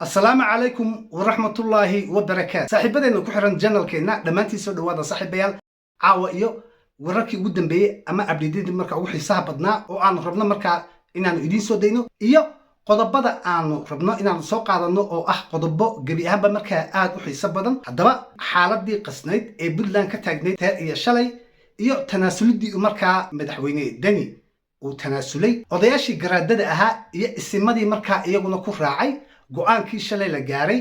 السلام عليكم ورحمة الله وبركاته. صاحبتنا كحرن جنال كنا دمانتي سو دوادا صاحبيال caawa iyo wararkii ugu dambeeyay ama update marka ugu xiisaha badnaa oo aan rabno marka inaan idin soo dayno iyo qodobada aan rabno inaan soo qaadano oo ah qodobo gabi ahaanba marka aad u xiiso badan. haddaba xaaladii qasnayd ee Puntland ka taagnayd heer iyo shalay iyo tanaasulidii marka madaxweyne Dani uu tanaasulay odayaashii garaadada ahaa iyo isimadii marka iyaguna ku raacay go'aankii shalay la gaaray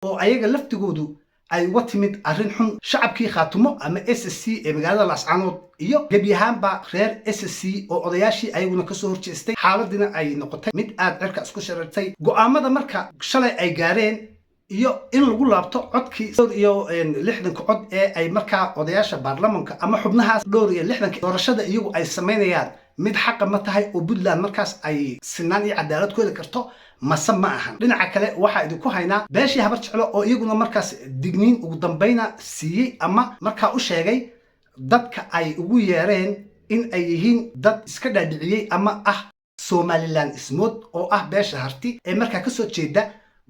oo ayaga laftigoodu ay uga timid arrin xun shacabkii khaatumo ama SSC ee magaalada Laascaanood iyo gabi ahaanba reer SSC oo odayaashii ayaguna ka soo horjeestay xaaladina ay noqotay mid aad cirka isku sharartay go'aamada marka shalay ay gaareen iyo in lagu laabto codkii iyo 60 cod ee ay marka odayaasha baarlamaanka ama xubnahaas dhowr iyo 60 doorashada iyagu ay sameynayaan mid xaq ma tahay oo Puntland markaas ay sinaan iyo cadaalad ku heli karto mase ma ahan. dhinaca kale waxa idinku haynaa beeshii habar jeclo oo iyaguna markaas digniin ugu dambayna siiyay ama markaa u sheegay dadka ay ugu yeereen in ay yihiin dad iska dhaadhiciyay ama ah Somaliland ismood oo ah beesha harti ee markaa ka soo jeeda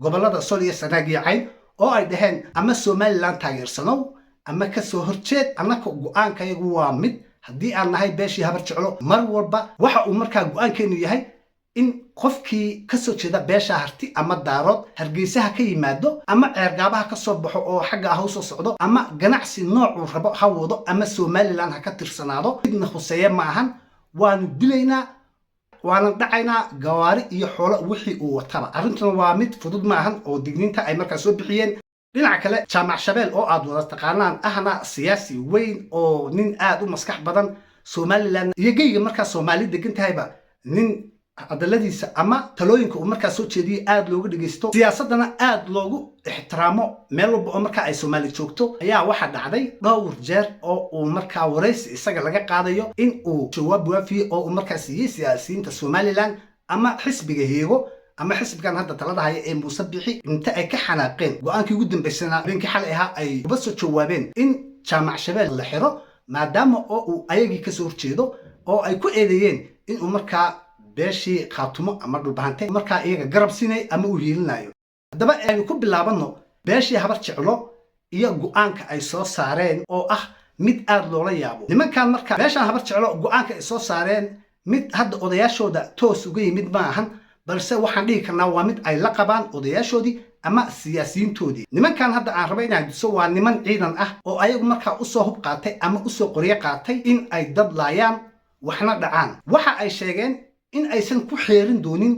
gobolada Sool iyo Sanaag iyo Cayn oo ay dhaheen ama Somaliland taageersanow ama ka soo horjeed annaka go'aankayagu waa mid haddii aan nahay beeshii habar jeclo mar walba waxa uu markaa go'aankeenu yahay in qofkii ka soo jeeda beesha harti ama daarood hargeysaha ka yimaado ama ceergaabaha ka soo baxo oo xagga ah u soo socdo ama ganacsi nooc uu rabo ha wado ama Somaliland ha ka tirsanaado midna khuseeya ma ahan waanu dilaynaa waana dhacaynaa gawaari iyo xoolo wixii uu wataba. arrintuna waa mid fudud ma ahan oo digniinta ay markaa soo bixiyeen. dhinaca kale jaamac shabeel oo aad wada taqaanaan ahna siyaasi weyn oo nin aad u maskax badan Somaliland iyo geyga markaa Soomaali degan tahayba nin hadaladiisa ama talooyinka uu markaa soo jeediyay aad looga dhageysto siyaasadana aad loogu ixtiraamo meel walba oo markaa ay Soomaali joogto ayaa waxa dhacday dhowr jeer oo uu markaa wareysi isaga laga qaadayo in uu jawaab waafiyo oo uu markaa siiyay siyaasiyiinta Somaliland ama xisbiga heego ama xisbigan hadda talada haya ee Muuse Bixi inta ay ka xanaaqeen go'aankii ugu dambeysana beenkii xalay ahaa ay uba soo jawaabeen in jaamac shabeel la xiro maadaama oo uu ayagii ka soo horjeedo oo ay ku eedeeyeen in uu markaa beeshii khaatumo ama dhulbahante markaa iyaga garab siinay ama u hiilinayo. haddaba aynu ku bilaabano beeshii habar jeclo iyo go'aanka ay soo saareen oo ah mid aad loola yaabo. nimankan markaa beeshan habar jeclo go'aanka ay soo saareen mid hadda odayaashooda toos uga yimid ma ahan balse waxaan dhihi karnaa waa mid ay la qabaan odayaashoodii ama siyaasiyiintoodii. nimankan hadda aan raba inaan diso waa niman ciidan ah oo ayagu markaa u soo hub qaatay ama u soo qoryo qaatay in ay dad laayaan waxna dhacaan. waxa ay sheegeen in aysan ku xeerin doonin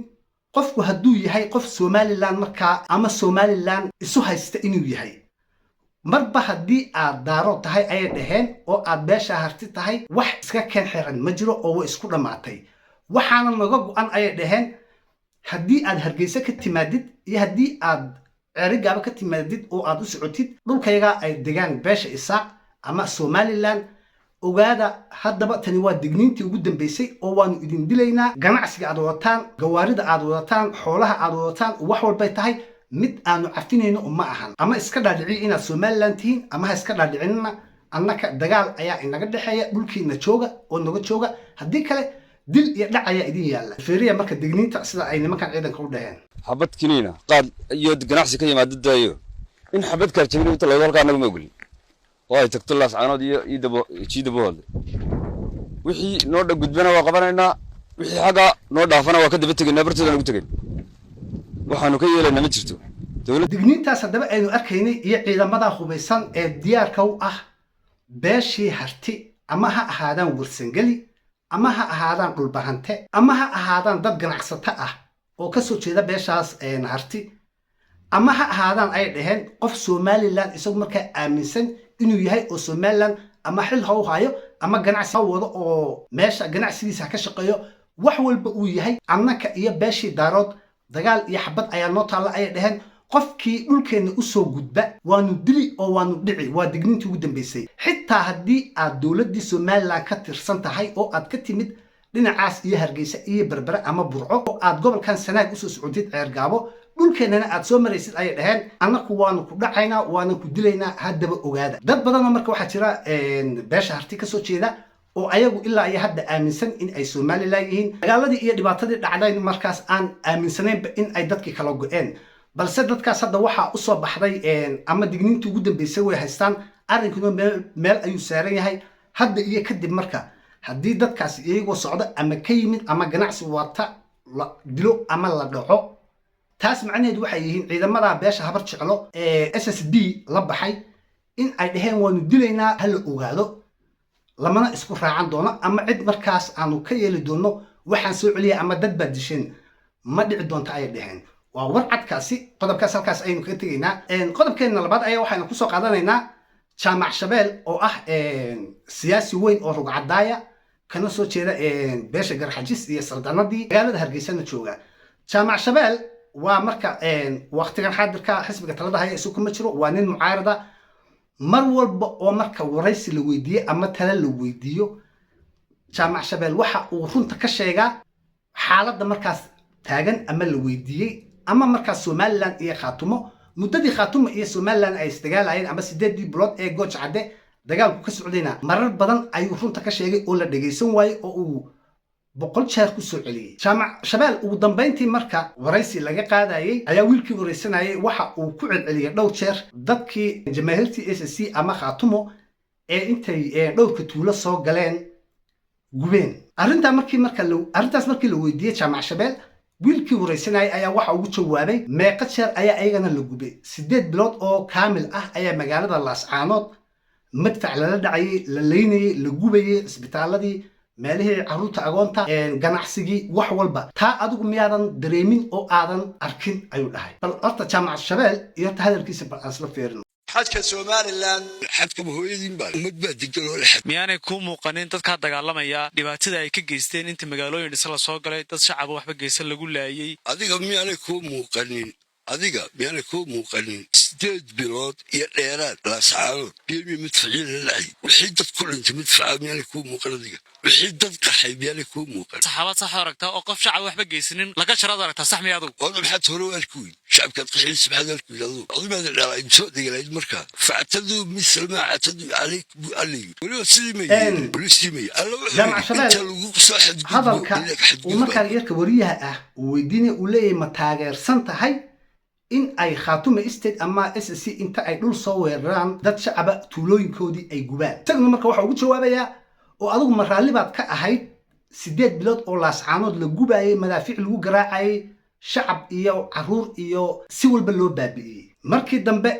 qofku hadduu yahay qof Somaliland markaa ama Somaliland isu haysta inuu yahay marba haddii aad daaro tahay ay dhaheen oo aad beesha harti tahay wax iska keen xiran ma jiro oo way isku dhamaatay. waxaana naga go'an ay dhaheen haddii aad hargeysa ka timaadid iyo haddii aad ceerigaaba ka timaadid oo aad u socotid dhulkayaga ay degaan beesha Isaaq ama Somaliland ogaada. haddaba tani waa digniintii ugu dambeysay oo waanu idin dilaynaa. ganacsiga aad wadataan gawaarida aad wadataan xoolaha aad wadataan wax walbay tahay mid aanu cafinayno uma ahan ama iska dhaadhiciyo inaad Somaliland tihiin ama ha iska dhaadhicinna annaka dagaal ayaa inaga dhexeeya dhulkiina jooga oo naga jooga haddii kale dil iyo dhac ayaa idin yaalla. feeriya marka digniinta sida ay nimankan ciidanka u dhaheen xabad kiniina qaad iyo ganacsi ka yimaado daayo in xabad kala jabin inta loo halka anagu ma ogolin oo ay tagto Laascaanood iyo jiidabo wixii noo gudbana waa qabanaynaa wixii xaga noo dhaafana waa ka daba tegaynaa bartoodan ugu tegayn waxaanu ka yeelaynaa ma jirto dawladda. digniintaas haddaba aynu arkaynay iyo ciidamada hubeysan ee diyaarka u ah beeshii harti ama ha ahaadaan warsangeli ama ha ahaadaan dhulbahante ama ha ahaadaan dad ganacsato ah oo ka soo jeeda beeshaas harti ama ha ahaadaan ay dhaheen qof Somaliland isagu markaa aaminsan inuu yahay oo Somaliland ama xil ha u hayo ama ganacsi wado oo meesha ganacsigiisa ka shaqeeyo wax walba uu yahay annaka iyo beeshii daarood dagaal iyo xabad ayaa noo taala ay dhaheen qofkii dhulkeena u soo gudba waanu dili oo waanu dhici. waa digniintii ugu dambeysay. xitaa haddii aad dawladii Somaliland ka tirsan tahay oo aad ka timid dhinacaas iyo hargeysa iyo berbera ama burco oo aad gobolkan Sanaag u soo socotid ceergaabo dhulkeenana aad soo maraysid ay dhaheen annaku waanu ku dhacaynaa waanu ku dilaynaa. haddaba ogaada dad badan marka waxa jira beesha harti ka soo jeeda oo ayagu ilaa ay hadda aaminsan in ay Somaliland yihiin dagaaladii iyo dhibaatadii dhacday markaas aan aaminsanayn in ay dadkii kala go'een balse dadkaas hadda waxaa u soo baxday ama digniintii ugu dambeysay way haystaan arrinkuna meel ayuu saaran yahay hadda iyo kadib marka haddii dadkaas iyagoo socdo ama ka yimid ama ganacsi wata la dilo ama la dhaco taas macnaheedu waxay yihiin ciidamada beesha habar jeclo ee SSB la baxay in ay dhaheen waanu dilaynaa hal ogaado lamana isku raacan doono ama cid markaas aanu ka yeeli doono waxaan soo celiyay ama dad baa disheen ma dhici doonto ay dhaheen waa warcadkaasi qodobkaas halkaas aynu kaga tegaynaa qodobkeena labaad ayaa waxaynu kusoo qaadanaynaa jaamac shabeel oo ah siyaasi weyn oo rugcadaaya kana soo jeeda beesha garxajis iyo saldanadii magaalada hargeysana jooga jaamac shabeel waa marka waqtigan xaadirka xisbiga talada haya isu kuma jiro waa nin mucaarada mar walba oo marka waraysi la weydiiyo ama tala la weydiiyo jaamac shabeel waxa uu runta ka sheegaa xaaladda markaas taagan ama la weydiiyey ama markaas Somaliland iyo Khaatumo muddadii Khaatumo iyo Somaliland ay isdagaalayeen ama 8 bilood ee Gooch Cadde dagaalku ka socdayna marar badan ayuu runta ka sheegay oo la dhageysan waayay oo uu 100 jeer ku soo celiyay jaamac shabeel ugu dambeyntii marka waraysi laga qaadayay ayaa wiilkii waraysanayay waxa uu ku celceliyay dhowr jeer dadkii jamaahiirtii SSC ama Khaatumo ee intay dhowrka tuulo soo galeen gubeen arrintaas markii la weydiiyay jaamac shabeel wiilkii waraysanayay ayaa waxa ugu jawaabay meeqa jeer ayaa ayagana la gubay 8 bilood oo kaamil ah ayaa magaalada Laascaanood madfac lala dhacayay la leynayay la gubayay isbitaaladii meelihii caruurta agoonta ganacsigii wax walba taa adigu miyaadan dareemin oo aadan arkin ayuu dhahay bal horta jaamac shabeel iyo hadalkiisa bal asla feerin xadka Somaliland xadka hooyadiin baa umad baa degan oo xad miyaanay ku muuqanin dadka dagaalamaya dhibaatada ay ka geysteen inta magaalooyin dhisa la soo galay dad shacab waxba geysan lagu laayay adiga miyaanay ku muuqanin 8 bilood iyo dheeraad Laascaanood biyo midfaciil lacay wixii dad ku dhintay midfaca miyaanay ku muuqan adiga wixii dad qaxay miyaanay ku muuqan saxaabad sax aragtaa oo qof shacab waxba geysanin laga jarad aragtaa sax miyaadu wada maxaad hore waalkuwi shacabka qaxay subhanahu wa ta'ala cudumada dhalay soo dhigay marka factadu mislama atadu عليك ali wali sidii jaamac shabeel hadalka uu markaa yarka wariyaha ah uu weydiinay uu leeyahay ma taageersan tahay in ay Khaatumo State ama SSC inta ay dhul soo weeraraan dad shacab tuulooyinkoodii ay gubaan isaguna marka waxa ugu jawaabayaa oo adigu ma raalli baad ka ahayd 8 bilood oo Laascaanood la gubayay madaafiic lagu garaacay shacab iyo caruur iyo si walba loo baabi'iyay markii dambe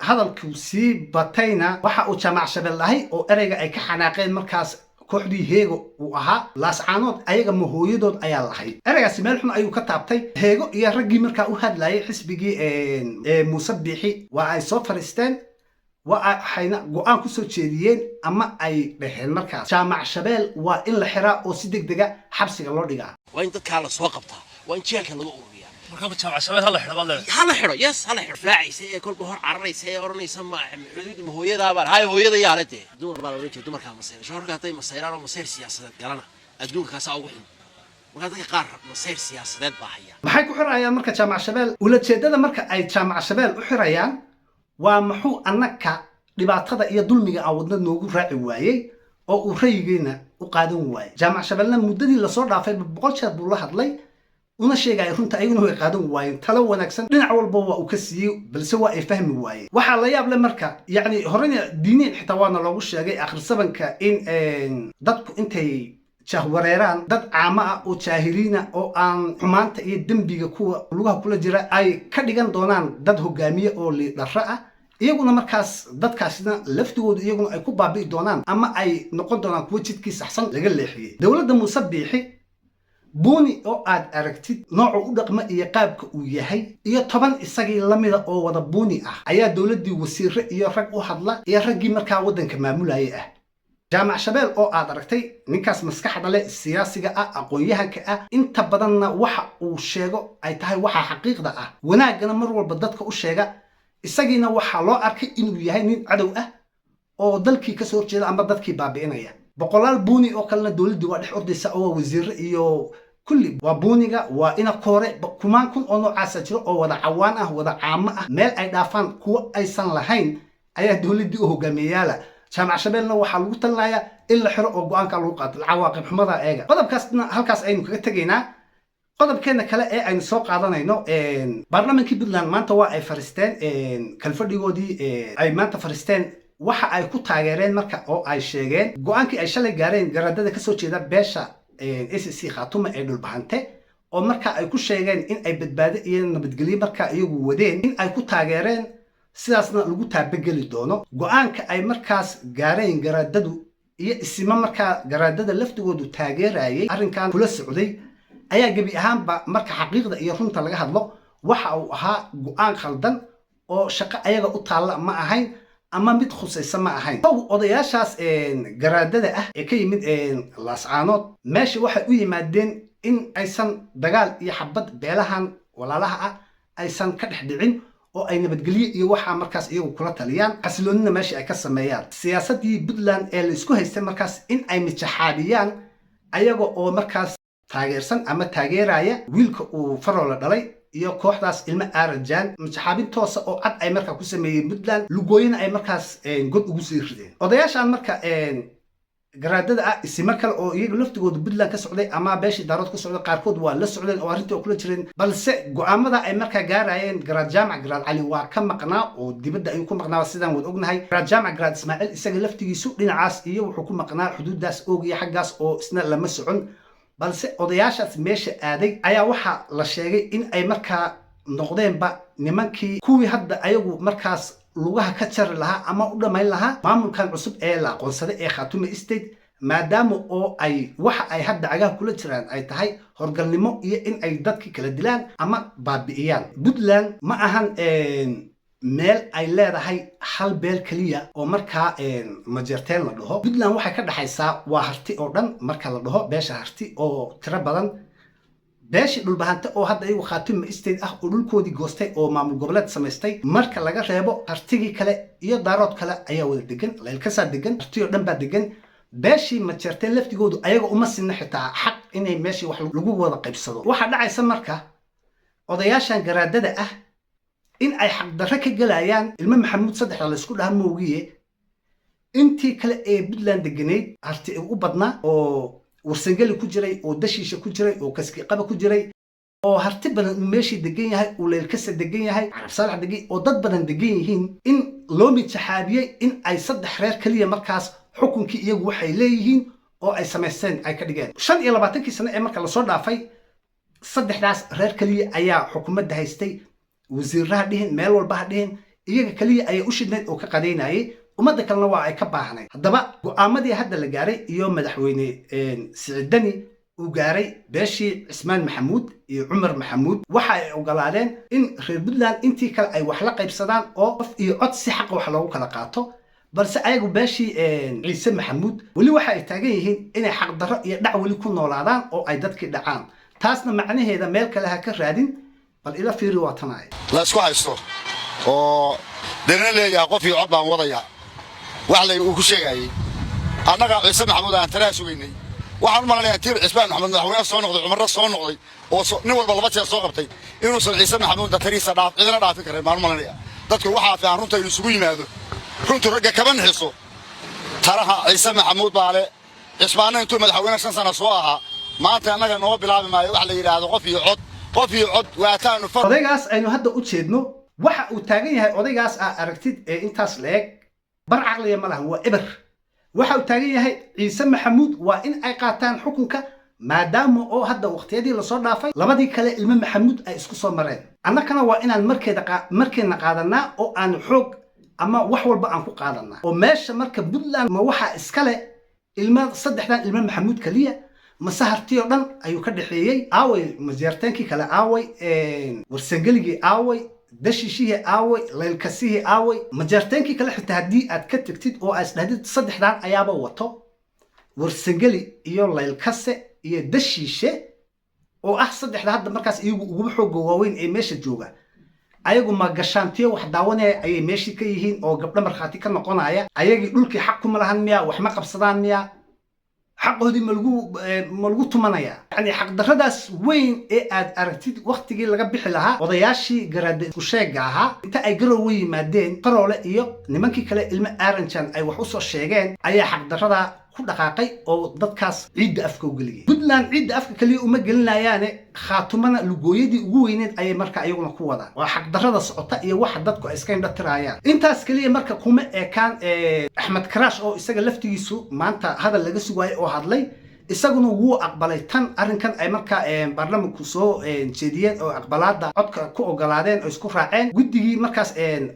hadalku si batayna waxa uu jaamac shabeel lahay oo ereyga ay ka xanaaqeen markaas kooxdii heego uu ahaa Laascaanood ayaga ma hooyadood ayaa lahayd ereygaasi meel xun ayuu ka taabtay heego iyo raggii markaa u hadlayay xisbigii Muuse Biixi waa ay soo fariisteen waxayna go'aan ku soo jeediyeen ama ay dhaheen markaas jaamac shabeel waa in la xiraa oo si degdega xabsiga loo dhigaa waa in dadka la soo qabtaa waa in jeelka lagu ururiyaa marka jaamac shabeel hala xiro baad leedahay hala xiro yes hala xiro raacaysa ee kolba hor cararaysa ee oranaysa ma xuduud ma hooyada baa hay hooyada yaalate dumar baa loo jeedo markaa masayr shorka tay masayraan oo masayr siyaasadeed galana adduunkaas ugu xun marka dadka qaar masayr siyaasadeed baa haya maxay ku xirayaan marka jaamac shabeel ula jeedada marka ay jaamac shabeel u xirayaan waa maxuu annaka dhibaatada iyo dulmiga aan wadna noogu raaci waayay oo uu rayigeena u qaadan waayay jaamac shabeelna muddadii la soo dhaafay 100 jeer buu la hadlay una sheegay runta ayaguna way qaadan waayeen talo wanaagsan dhinac walba waa uu ka siiyay balse waa ay fahmi waayeen waxa la yaab leh marka yani horena diiniin xitaa waana loogu sheegay akhrisabanka in dadku intay jahwareeraan dad caama ah oo jaahiliina oo aan xumaanta iyo dembiga kuwa lugaha kula jira ay ka dhigan doonaan dad hogaamiye oo liidhara ah iyaguna markaas dadkaasina laftigooda iyaguna ay ku baabi'i doonaan ama ay noqon doonaan kuwa jidkii saxsan laga leexiyay dawladda Muuse Biixi buuni oo aad aragtid nooca u dhaqma iyo qaabka uu yahay iyo 10 isagii lamida oo wada buuni ah ayaa dawladdii wasiirre iyo rag u hadla iyo raggii markaa waddanka maamulayay ah jaamac shabeel oo aad aragtay ninkaas maskaxda leh siyaasiga ah aqoon-yahanka ah inta badanna waxa uu sheego ay tahay waxa xaqiiqda ah wanaagana mar walba dadka u sheega isagiina waxa loo arkay inuu yahay nin cadow ah oo dalkii ka soo horjeeda ama dadkii baabi'inaya boqolaal buuni oo kalena dawladdu waa dhex ordaysa oo wasiirre iyo kulli waa buuniga waa ina koore kumaan kun oo noocaas jiro oo wada cawaan ah wada caamo ah meel ay dhaafaan kuwa aysan lahayn ayaa dawladdii u hogaamiyayaala jaamac shabeelna waxaa lagu talinayaa in la xiro oo go'aanka lagu qaato cawaaqib xumada eega qodobkaasna halkaas aynu kaga tegaynaa qodobkeena kale ee aynu soo qaadanayno baarlamaankii Puntland maanta waa ay fariisteen kalfadhigoodii ay maanta fariisteen waxa ay ku taageereen marka oo ay sheegeen go'aankii ay shalay gaareen garaadada ka soo jeeda beesha SSC Khaatume ee dhulbahante oo marka ay ku sheegeen in ay badbaado iyo nabadgelyo marka iyagu wadeen in ay ku taageereen sidaasna lagu taabageli doono go'aanka ay markaas gaareen garaadadu iyo isma marka garaadada laftigoodu taageerayay arrinkan kula socday ayaa gabi ahaanba marka xaqiiqda iyo runta laga hadlo waxa uu ahaa go'aan khaldan oo shaqo ayaga u taala ma ahayn ama mid khusaysan ma ahayn odayaashaas garaadada ah ee ka yimid laascaanood meesha waxay u yimaadeen in aysan dagaal iyo xabad beelahan walaalaha ah aysan ka dhex dhicin oo ay nabadgelyo iyo waxa markaas iyagu kula taliyaan xasiloonina meesha ay ka sameeyaan siyaasadii Puntland ee la isku haystay markaas in ay mijaxaabiyaan ayaga oo markaas taageersan ama taageeraya wiilka uu Faroole dhalay iyo kooxdaas ilma Arajan mijaxaabin toos oo cad ay markaa ku sameeyeen Puntland lugooyina ay markaas god ugu sii rideen odayaashan marka garaadada ah isma kale oo iyaga laftigooda Puntland ka socday ama beeshii daarood ka socday qaarkood waa la socdeen oo arrintii kula jireen balse go'aamada ay markaa gaarayeen garaad jaamac garaad cali waa ka maqnaa oo dibadda ayuu ku maqnaa sidaan wad ognahay garaad jaamac garaad Ismaaciil isaga laftigiisu dhinacaas iyo wuxuu ku maqnaa xuduudaas oogiya xaggaas oo isna lama socon balse odayaashaas meesha aaday ayaa waxa la sheegay in ay markaa noqdeenba nimankii kuwii hadda ayagu markaas lugaha ka jari lahaa ama u dhamayn lahaa maamulkan cusub ee la aqoonsaday ee Khaatume State maadaama oo ay waxa ay hadda cagaha kula jiraan ay tahay horgalnimo iyo in ay dadkii kala dilaan ama baabi'iyaan Puntland ma ahan meel ay leedahay hal beel kaliya oo markaa majeerteen la dhaho Puntland waxay ka dhaxaysaa waa harti oo dhan marka la dhaho beesha harti oo tiro badan beeshii dhulbahante oo hadda iyagu Khaatume State ah oo dhulkoodii goostay oo maamul goboleed samaystay marka laga reebo hartigii kale iyo daarood kale ayaa wada degan leelkasaa degan harti oo dhan baa degan beeshii majeerteen laftigoodu ayaga uma sinna xitaa xaq inay meeshii wax lagu wada qaybsado waxa dhacaysa marka odayaashan garaadada ah in ay xaq darro ka galayaan ilma maxamuud saddexda la isku dhaha moogiye intii kale ee Puntland deganeyd harti u badnaa oo warsangeli ku jiray oo dashiisha ku jiray oo kaskiqaba ku jiray oo harti badan meeshii degan yahay oo leelkasa degan yahay carab saalax degan oo dad badan degan yihiin in loo mijaxaabiyay in ay saddex reer kaliya markaas xukunkii iyagu waxay leeyihiin oo ay samaysteen ay ka dhigeen 25 sano ee marka la soo dhaafay saddexdaas reer kaliya ayaa xukuumadda haystay wasiiraha dhihin meel walba ha dhihin iyaga kaliya ay u shidnayd oo ka qadeynayay umada kalena waa ay ka baahnay haddaba go'aamadii hadda la gaaray iyo madaxweyne Siciidani uu gaaray beeshii Cismaan Maxamuud iyo Cumar Maxamuud waxa ay ogolaadeen in reer Puntland intii kale ay wax la qaybsadaan oo qof iyo cod si xaq wax loogu kala qaato balse ayagu beeshii Ciise Maxamuud wali waxa ay taagan yihiin inay xaq darro iyo dhac wali ku noolaadaan oo ay dadkii dhacaan taasna macnaheeda meel kale ha ka raadin bal ila fiiri waa tanaay la isku haysto oo dana leeyahay qof iyo cod baan wadaya wax la uu ku sheegay annaga Ciise Maxamuud aan taraas weynay waxaan maqlayaa tiir Cismaan Maxamuud madaxweyne soo noqday Cumar soo noqday oo nin walba laba jeer soo qabtay inuu soo Ciise Maxamuud tariisa dhaaf cidina dhaafi karay maalmalaya dadku waxa fiican runta inuu isugu yimaado runtu ragga ka banxiso taraha Ciise Maxamuud baale Cismaan intuu madaxweyne 5 sano soo ahaa maanta annaga noo bilaabi maayo wax la yiraahdo qof iyo cod waataanu odaygaas aynu hadda u jeedno waxa uu taagan yahay odaygaas aragtid ee intaas leeg bar caqliga ma laha waa eber waxa uu taagan yahay Ciise Maxamuud waa in ay qaataan xukunka maadaama oo hadda waqtiyadii la soo dhaafay labadii kale ilma Maxamuud ay isku soo mareen annakana waa inaan markeena qaadanaa oo aan xoog ama wax walba aan ku qaadanaa oo meesha marka Puntland ma waxa iskale ilma saddexdan ilma Maxamuud kaliya masahartii oo dhan ayuu ka dhaxeeyay aaway majeerteenkii kale aaway warsangeligii aaway dashishii aaway leelkasii aaway majeerteenkii kale xitaa hadii aad ka tagtid oo aad dhahdid saddexdan ayaaba wato warsangeli iyo leelkase iyo dashiishe oo ah saddexda hadda markaas iyagu ugu xoog waaweyn ee meesha jooga ayagu ma gashaantiyo wax daawanaya ay meeshii ka yihiin oo gabdho marxaati ka noqonaya ayagii dhulkii xaq kuma lahan miya wax ma qabsadaan miya xaqoodii ma lagu tumanaya yani xaq darradaas weyn ee aad aragtid waqtigii laga bixi lahaa odayaashii garaade ku sheega ahaa inta ay garow yimaadeen Faroole iyo nimankii kale ilma Aranjan ay wax u soo sheegeen ayaa xaq darrada ku dhaqaaqay oo dadkaas ciidda afka u geliyay Puntland ciidda afka kaliya uma gelinayaane khaatumana lugooyadii ugu weyneed ayay marka ayaguna ku wadaan waa xaq darrada socota iyo waxa dadku ay iska indhatirayaan intaas kaliya marka kuma ekaan Axmed Karaash oo isaga laftigiisu maanta hadal laga sugayay oo hadlay isaguna wuu aqbalay tan arrinkan ay marka baarlamaanku soo jeediyeen oo aqbalaada codka ku ogolaadeen oo isku raaceen guddigii markaas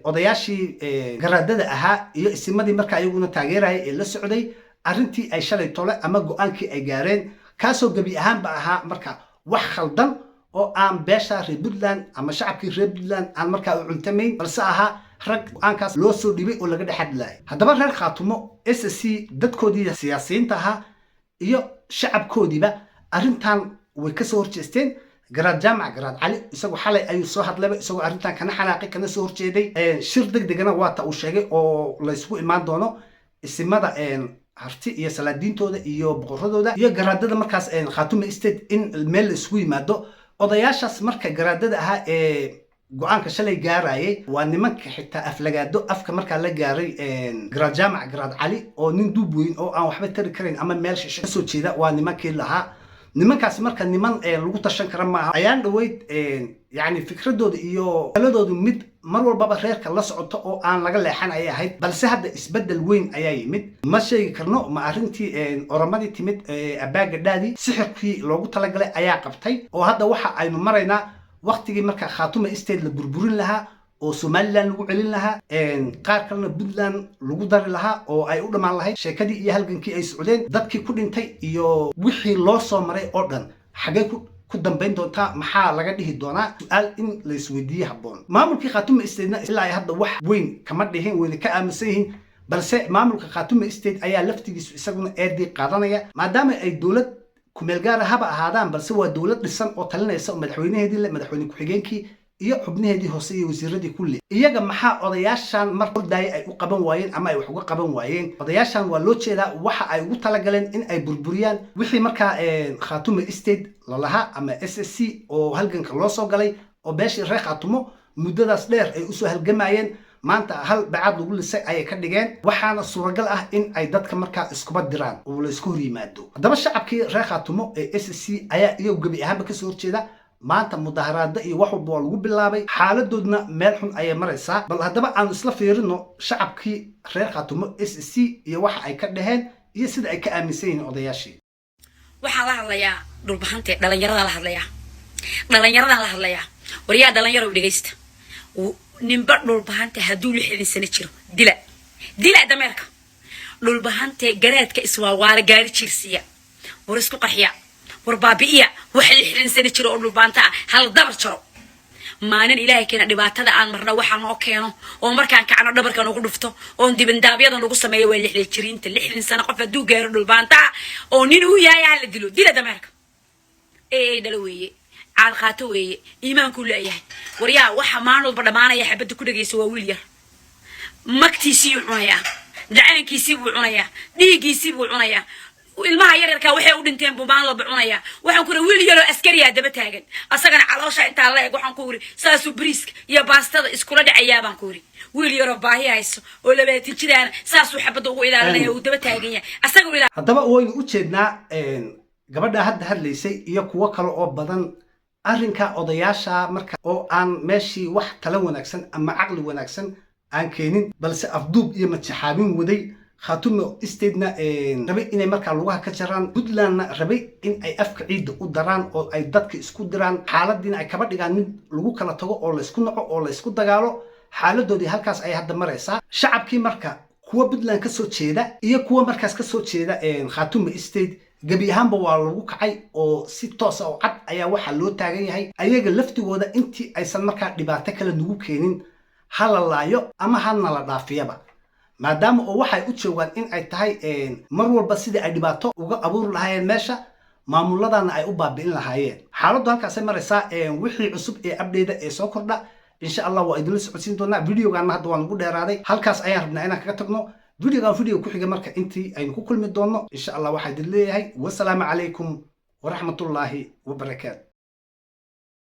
odayaashii garaadada ahaa iyo isimadii marka ayaguna taageerayay ee la socday arrintii ay shalay tole ama go'aankii ay gaareen kaasoo gabi ahaanba ahaa marka wax khaldan oo aan beesha reer Puntland ama shacabkii reer Puntland aan marka u cuntamayn balse ahaa rag go'aankaas loo soo dhibay oo laga dhaxadlay haddaba reer Khaatumo SSC dadkoodii siyaasiyiinta ahaa iyo shacabkoodiiba arrintan way ka soo horjeesteen garaad jaamac garaad cali isagoo xalay ayuu soo hadlay isagoo arrintan kana xanaaqay kana soo horjeeday shir degdegana waa ta uu sheegay oo la isku imaan doono isimada harti iyo salaadiintooda iyo boqoradooda iyo garaadada markaas Khaatumo State in meel la isku yimaado odayaashaas marka garaadada ahaa go'aanka shalay gaarayay waa nimanka xitaa aflagaado afka marka la gaaray garaad jaamac garaad cali oo nin duub weyn oo aan waxba tari karin ama meel shisho soo jeeda waa nimankii lahaa nimankaas marka niman lagu tashan kara maaha ayaan dhaweyd yani fikradooda iyo taladoodu mid mar walbaba reerka la socoto oo aan laga leexan ay ahayd balse hadda isbedel weyn ayaa yimid ma sheegi karno ma arrintii oramadii timid abaaga dhaadi sixirkii loogu talagalay ayaa qabtay oo hadda waxa aynu maraynaa waqtigii marka Khaatumo State la burburin lahaa oo Somaliland lagu celin lahaa qaar kalena Puntland lagu dari lahaa oo ay u dhamaan lahayd sheekadii iyo halgankii ay socdeen dadkii ku dhintay iyo wixii loo soo maray oo dhan xagee ku dambeyn doontaa maxaa laga dhihi doonaa su'aal in la isweydiiyo habboon maamulkii Khaatumo State ilaa ay hadda wax weyn kama dhihin weyna ka aaminsan yihiin balse maamulka Khaatumo State ayaa laftigiisu isaguna eedii qaadanaya maadaama ay dowlad kumeel gaar haba ahaadaan balse waa dowlad dhisan oo talinaysa madaxweynaheedii le madaxweyne ku-xigeenkii iyo xubnaheedii hoose iyo wasiiradii kulli iyaga maxaa odayaashan mar hordaay ay u qaban waayeen ama ay wax uga qaban waayeen odayaashan waa loo jeedaa waxa ay ugu talagaleen in ay burburiyaan wixii markaa Khaatumo State lalaha ama SSC oo halganka loo soo galay oo beeshii reer Khaatumo muddadaas dheer ay u soo halgamayeen maanta hal bacad lagu lisay ay ka dhigeen waxaana suuragal ah in ay dadka markaa iskuba diraan oo la isku hor yimaado haddaba shacabkii reer Khaatumo ee SSC ayaa iyagu gabi ahaanba ka soo horjeeda maanta mudaharaada iyo wax walba lagu bilaabay xaaladoodna meel xun ayay maraysaa bal haddaba aan isla fiirino shacabkii reer Khaatumo SSC iyo waxa ay ka dhaheen iyo sida ay ka aaminsan yihiin odayaashii waxaan la hadlayaa dhulbahante dhalinyarada la hadlayaa wariyaa dhalinyaro dhageysta nimba dhulbahante hadduu 60 sano jiro dila dameerka dhulbahante garaadka iswaawaala gaari jirsiya war isku qarxiya war baabi'iya waxa 60 sano jiro oo dhulbahanta hal dabar jiro maalin ilaahay keena dhibaatada aan marna waxaan oo keeno oo markaan kacno dhabarkan ugu dhufto oo dibandaabyada lagu sameeyo waa 60 jiriinta 60 sano qof hadduu gaaro dhulbahanta oo nin uu yahay la dila dameerka dhalaweeye عاد خاتوي إيمان كل أيها وريا وحمانو بدمانة يا حبتي كل جيس وويليا مكتي سيب عنايا دعين كيسيب عنايا ديجي سيب عنايا والما يرك وحي ودنتين بمانو بعنايا وحن كل ويليا لو أسكري هذا بتاعن أصلاً على شيء أنت الله وحن كوري ساسو بريسك يا باستد إسكولا دعيابان كوري ويليا رباهي عيسو ولا بتيجي ساسو حبتو إلى الله وده بتاعن أصلاً ولا هذا وين وجدنا قبل ده هاد ليسي يكوا كلو بدن arrinka odayaasha marka oo aan meeshii wax tala wanaagsan ama aqli wanaagsan aan keenin balse afduub iyo matixaabin waday Khaatumo State-na rabay inay marka lugaha ka jaraan Puntland-na rabay in ay afka ciid u daraan oo ay dadka isku diraan xaaladina ay kaba dhigaan mid lagu kala tago oo la isku naco oo la isku dagaalo xaaladoodii halkaas ay hadda maraysaa shacabkii marka kuwa Puntland ka soo jeeda iyo kuwa markaas ka soo jeeda Khaatumo State gabi ahaanba waa lagu kacay oo si toos ah oo cad ayaa waxa loo taagan yahay ayaga laftigooda intii aysan markaa dhibaato kale nagu keenin hala laayo ama halna la dhaafiyaba maadaama oo waxay u joogaan in ay tahay mar walba sidii ay dhibaato uga abuur lahaayeen meesha maamuladana ay u baabi'in lahaayeen xaaladdu halkaas ay maraysaa wixii cusub ee update ee soo kordha insha Allah waa idin la socodsiin doonaa videogan hadda waan ugu dheeraaday halkaas ayaan rabnaa inaan kaga tagno فيديو كحيجة مركا انتي اي نكو كل مدونة ان شاء الله واحد اللي هي والسلام عليكم ورحمة الله وبركاته.